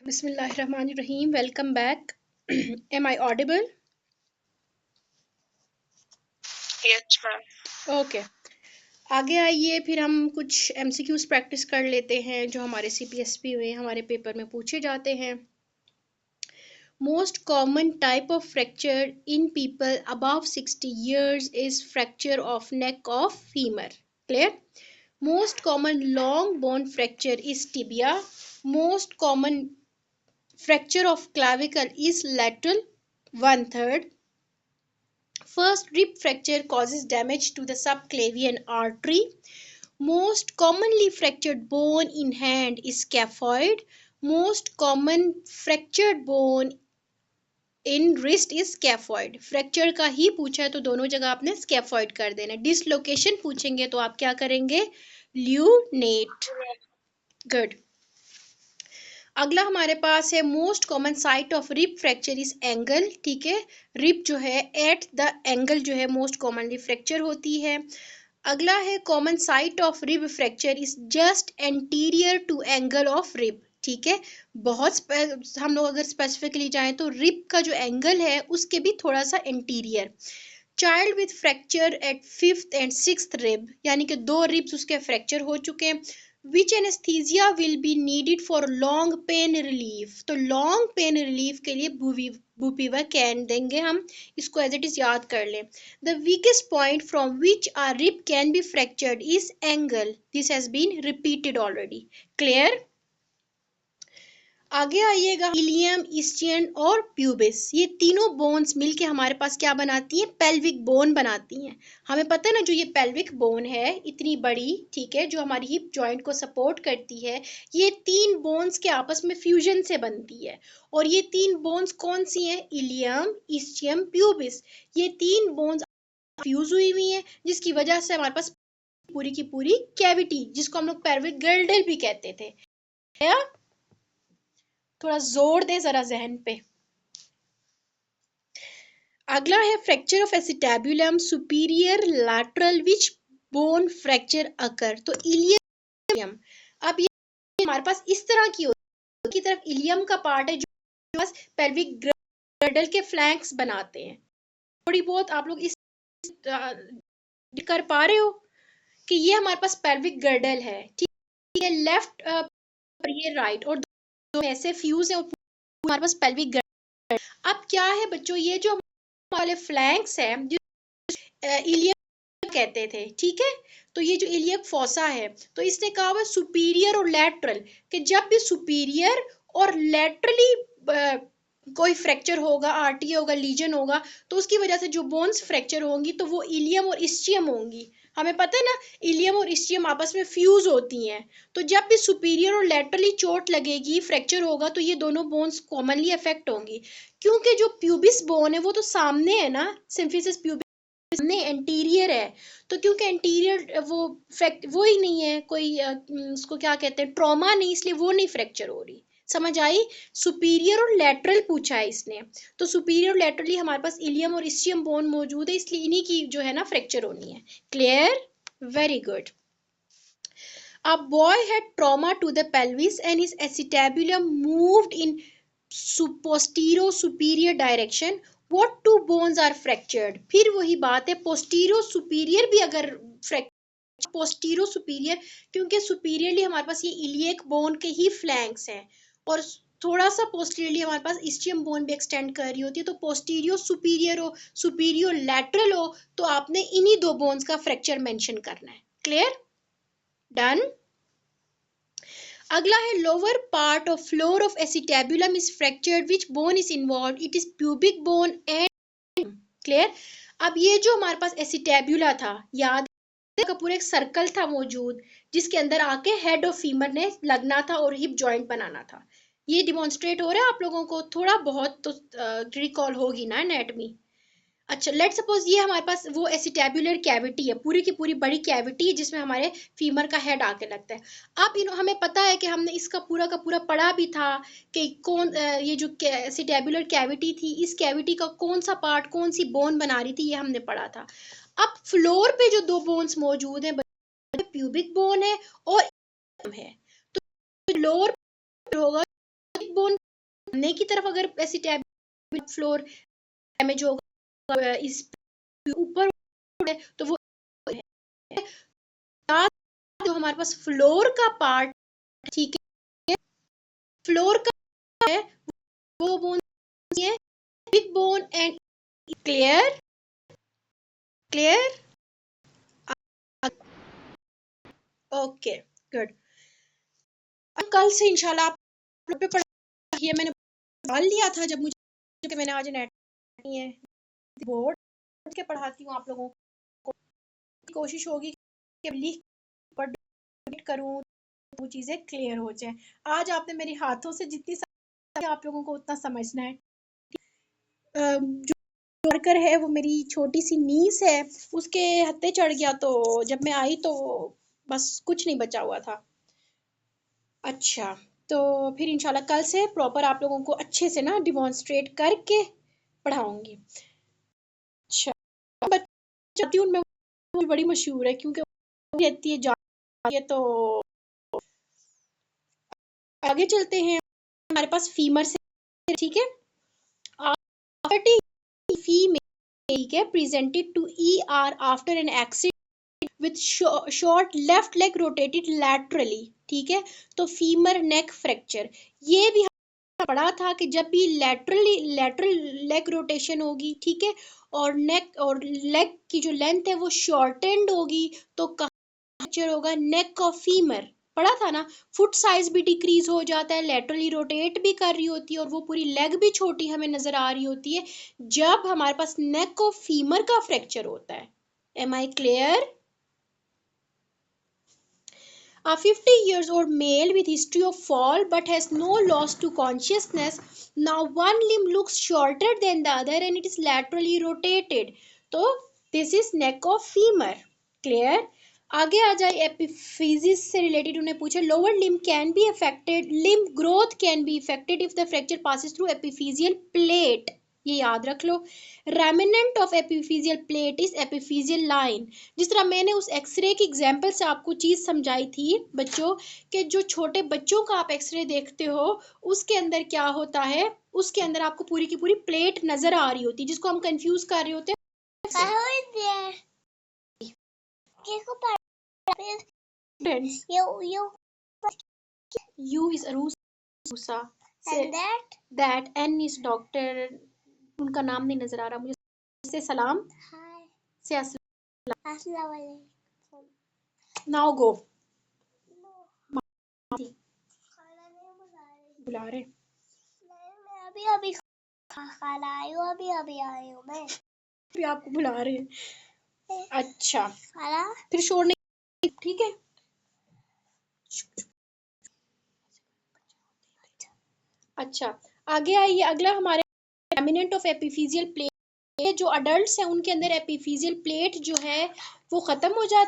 Bismillahirrahmanirrahim. Welcome back. Am I audible? Yes, ma'am. Okay. आगे आइए फिर हम कुछ MCQs प्रैक्टिस कर लेते हैं जो हमारे CPSP में हमारे पेपर में पूछे जाते हैं. Most common type of fracture in people above 60 years is fracture of neck of femur. Clear? Most common long bone fracture is tibia. Most common fracture of clavicle is lateral 1/3. First, rib fracture causes damage to the subclavian artery. Most commonly fractured bone in hand is scaphoid. Most common fractured bone in wrist is scaphoid. Fracture का ही पूछा है तो दोनों जगह आपने scaphoid कर देना. Dislocation पूछेंगे तो आप क्या करेंगे? ल्यूनेट. गुड. अगला हमारे पास है most common site of rib fracture is angle. ठीक है, रिब जो है एट द एंगल जो है मोस्ट कॉमनली फ्रैक्चर होती है. अगला है common site of rib fracture is just anterior to angle of rib. ठीक है, बहुत हम लोग अगर स्पेसिफिकली जाएं तो रिब का जो एंगल है उसके भी थोड़ा सा anterior. Child with fracture at 5th and 6th rib, यानी कि 2 रिब्स उसके फ्रैक्चर हो चुके हैं. Which anesthesia will be needed for long pain relief? तो long pain relief के लिए bupivacaine देंगे हम. इसको as it is याद कर लें. The weakest point from which a rib can be fractured is angle. This has been repeated already. Clear? आगे आइएगा. इलियम, इस्चियन और प्यूबिस, ये तीनों बोन्स मिलके हमारे पास क्या बनाती हैं? पेल्विक बोन बनाती हैं. हमें पता है ना, जो ये पेल्विक बोन है इतनी बड़ी, ठीक है, जो हमारी हिप जॉइंट को सपोर्ट करती है, ये 3 बोन्स के आपस में फ्यूजन से बनती है. और ये 3 बोन्स कौन सी हैं? Ilium, ischium, pubis. ये 3 बोन्स फ्यूज हुई हैं जिसकी वजह से हमारे पास पूरी की पूरी कैविटी, जिसको हम लोग पेल्विक गर्डल भी कहते थे. थोड़ा जोर दे जरा जहन पे. अगला है fracture of acetabulum superior lateral which bone fracture occur. तो इलियम, अब ये हमारे पास इस तरह की होती है, की तरफ इलियम का पार्ट है जो पेल्विक गर्डल के फ्लैंक्स बनाते हैं. थोड़ी बहुत आप लोग इस कर पा रहे हो कि ये हमारे पास पेल्विक गर्डल है. ठीक है, लेफ्ट और ये राइट, और दो ऐसे फ्यूज है हमारे पास पेल्विक गर्डल. अब क्या है बच्चों, ये जो वाले फ्लैंक्स है इलियक कहते थे. ठीक है, तो ये जो इलियक फोसा है, तो इसने कहा हुआ सुपीरियर और लैटरल, कि जब भी सुपीरियर और लैटरली कोई फ्रैक्चर होगा, आरटी होगा, लीजन होगा, तो उसकी वजह से जो बोन्स फ्रैक्चर होंगी तो वो इलियम और इस्चियम होंगी. हमें पता है ना, इलियम और इस्चियम आपस में फ्यूज होती हैं. तो जब भी सुपीरियर और लैटरली चोट लगेगी, फ्रैक्चर होगा, तो ये दोनों बोन्स कॉमनली अफेक्ट होंगी. क्योंकि जो प्यूबिस बोन है वो तो सामने है ना, सिम्फिसिस प्यूबिस सामने एंटीरियर है. तो क्योंकि एंटीरियर वो ही नहीं है कोई उसको क्या कहते हैं, ट्रॉमा नहीं, इसलिए वो नहीं फ्रैक्चर हो रही. समझ आई? सुपीरियर और लैटरल पूछा है इसने, तो सुपीरियर और लैटरली हमारे पास इलियम और इस्चियम बोन मौजूद है, इसलिए इन्हीं की जो है ना फ्रैक्चर होनी है. Clear? Very good. A boy had trauma to the pelvis and his acetabulum moved in posterior superior direction. What two bones are fractured? फिर वही बात है, posterior superior भी अगर पोस्टीरो सुपीरियर, क्योंकि सुपीरियरली हमारे पास ये इलियक बोन के ही फ्लैंक्स हैं, और थोड़ा सा पोस्टीरियरली हमारे पास इस्चियम बोन भी एक्सटेंड कर रही होती है. तो पोस्टीरियो सुपीरियर हो, सुपीरियो लैटरल हो, तो आपने इन्हीं 2 बोन्स का फ्रैक्चर मेंशन करना है. क्लियर? डन. अगला है lower part of floor of acetabulum is fractured, which bone is involve? It is pubic bone and. Clear? अब ये जो हमारे पास एसिटेबुला था, याद का पूरा एक सर्कल था मौजूद, जिसके अंदर आके हेड ऑफ फीमर ने लगना था और हिप जॉइंट बनाना था. ये डिमॉन्स्ट्रेट हो रहा है आप लोगों को? थोड़ा बहुत तो रिकॉल होगी ना एनाटॉमी. अच्छा, लेट सपोज ये हमारे पास वो एसिटेबुलर कैविटी है, पूरी की पूरी बड़ी कैविटी है जिसमें हमारे फीमर का हेड आके लगता है. अब हमें पता है कि हमने इसका पूरा का पूरा पढ़ा भी था कि कौन ये जो एसिटेबुलर कैविटी थी, इस कैविटी का कौन सा पार्ट कौन सी बोन बना रही थी, ये हमने पढ़ा था. अब फ्लोर पे जो 2 बोन्स मौजूद हैं, प्यूबिक बोन है और है, तो लोअर होगा बोन सामने की तरफ अगर ऐसी टैब फ्लोर डैमेज होगा, इस ऊपर तो वो जो हमारे पास फ्लोर का पार्ट, ठीक है, फ्लोर का है वो बोन है big bone and clear clear okay good. कल से इंशाल्लाह आप पे पढ़ाइए। मैंने डाल लिया था जब मुझे मैंने आज नेट नहीं है, बोर्ड के पढ़ाती हूँ आप लोगों को। कोशिश होगी कि लिख पढ़ करूँ वो चीजें क्लियर हो जाए। आज आपने मेरे हाथों से जितनी आप लोगों को उतना समझना है। जो वर्कर है वो मेरी छोटी सी नीस है, उसके हत्थे चढ़ गया तो जब मैं आई तो बस कुछ नहीं बचा हुआ था। अच्छा, तो फिर इंशाल्लाह कल से प्रॉपर आप लोगों को अच्छे से ना डिमॉन्स्ट्रेट करके पढ़ाऊंगी। अच्छा, बच्ची हूँ मैं, बड़ी मशहूर है क्योंकि रहती है जाती है। तो आगे चलते हैं, हमारे पास फीमर से, ठीक है। Female presented to ER after an accident with short left leg rotated laterally, ठीक है। तो फीमर नेक फ्रैक्चर, ये भी पढ़ा था कि जब भी लेटरल लेग रोटेशन होगी, ठीक है, और नेक और लेग की जो लेंथ है वो शॉर्टेंड होगी तो फ्रैक्चर होगा नेक ऑफ फीमर। पढ़ा था ना, फुट साइज भी डिक्रीज हो जाता है, लेटरली रोटेट भी कर रही होती है और वो पूरी लेग भी छोटी हमें नजर आ रही होती है जब हमारे पास नेक ऑफ फीमर का फ्रैक्चर होता है। Am I clear? A 50 years old male with history of fall but has no loss to consciousness. Now one limb looks shorter than the other and it is laterally rotated. तो this is neck of femur. Clear? आगे आ जाए, एपिफिजिस से related उन्हें पूछा, lower limb can be affected, limb growth can be affected if the fracture passes through epiphyseal plate. ये याद रख लो, remnant of epiphyseal plate is epiphyseal line. जिस तरह मैंने उस एक्सरे की एग्जांपल से आपको चीज समझाई थी बच्चों कि जो छोटे बच्चों का आप एक्सरे देखते हो उसके अंदर क्या होता है, उसके अंदर आपको पूरी की पूरी प्लेट नजर आ रही होती है जिसको हम कंफ्यूज कर रहे होते हैं। U is Arusa, and that N is doctor, उनका नाम नहीं नजर आ रहा मुझे, से सलाम से अस्सलाम। नाउ गो, बुला रहे अभी खाना आई हूँ, अभी आई हूँ मैं, अभी आपको बुला रहे हैं। अच्छा फिर शोर नहीं, ठीक है। अच्छा आगे आइए, अगला हमारे रेमिनेंट ऑफ एपिफिजियल प्लेट, जो अडल्ट्स हैं उनके अंदर एपिफिजियल प्लेट जो है वो खत्म हो जाती